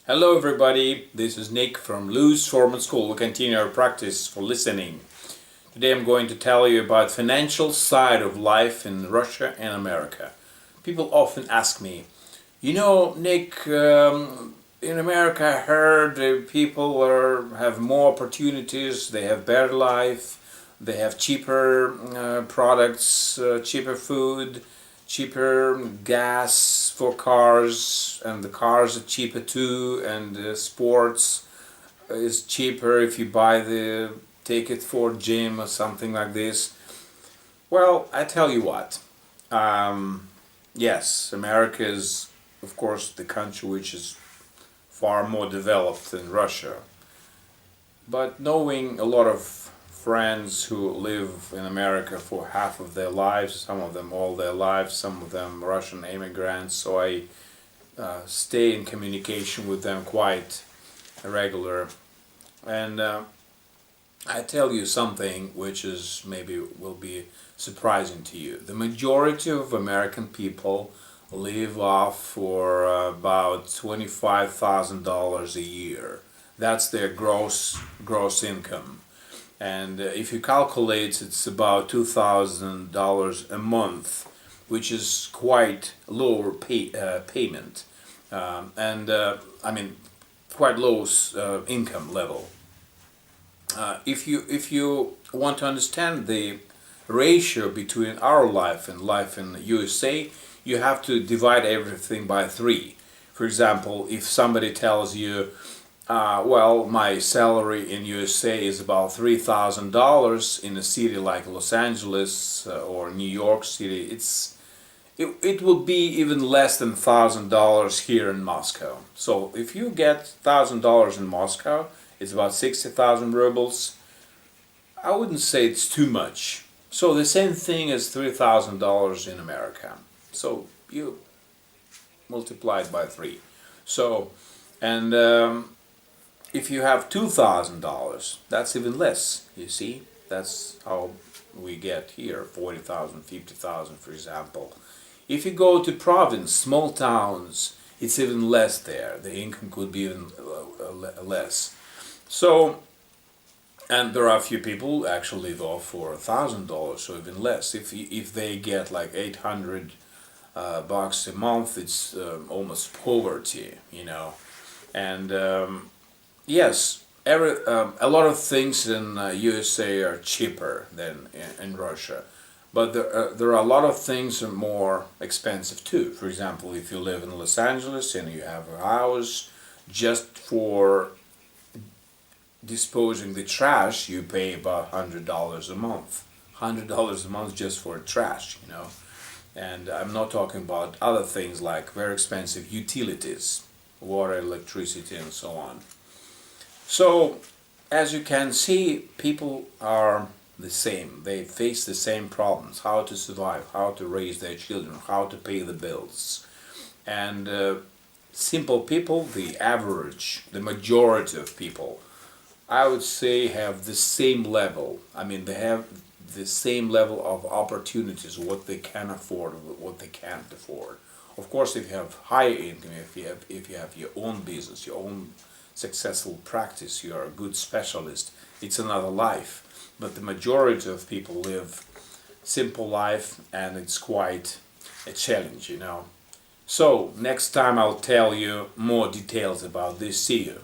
Hello everybody, this is Nick from Foreman School. We continue our practice for listening. Today I'm going to tell you about financial side of life in Russia and America. People often ask me, Nick, in America I heard people have more opportunities, they have better life, they have cheaper products, cheaper food, cheaper gas for cars, and the cars are cheaper too, and sports is cheaper if you buy the ticket for gym or something like this. Well, I tell you what, yes, America is of course the country which is far more developed than Russia, but knowing a lot of friends who live in America for half of their lives, some of them all their lives, some of them Russian immigrants, so I stay in communication with them quite regular. And I tell you something which is maybe will be surprising to you. The majority of American people live off for about $25,000 a year. That's their gross income. And if you calculate, it's about $2,000 a month, which is quite lower payment, I mean quite low income level. If you want to understand the ratio between our life and life in the USA, you have to divide everything by 3. For example, if somebody tells you, well, my salary in USA is about $3,000 in a city like Los Angeles or New York City, it will be even less than $1,000 here in Moscow. So if you get $1,000 in Moscow, it's about 60,000 rubles. I wouldn't say it's too much. So the same thing as $3,000 in America. So you multiply it by 3. So, and if you have $2,000, that's even less, you see? That's how we get here, 40,000, 50,000, for example. If you go to province, small towns, it's even less there. The income could be even less. So, and there are a few people who actually live off for $1,000, so even less. If they get like 800 bucks a month, it's almost poverty, And yes, a lot of things in USA are cheaper than in Russia, but there are a lot of things that are more expensive too. For example, if you live in Los Angeles and you have a house, just for disposing the trash, you pay about $100 a month. $100 a month just for trash, And I'm not talking about other things like very expensive utilities, water, electricity, and so on. So, as you can see, people are the same. They face the same problems: how to survive, how to raise their children, how to pay the bills. And simple people, the average, the majority of people, I would say, have the same level. I mean, they have the same level of opportunities, what they can afford, what they can't afford. Of course, if you have higher income, if you have your own business, your own successful practice, you are a good specialist, it's another life. But the majority of people live simple life, and it's quite a challenge, So next time I'll tell you more details about this. See you.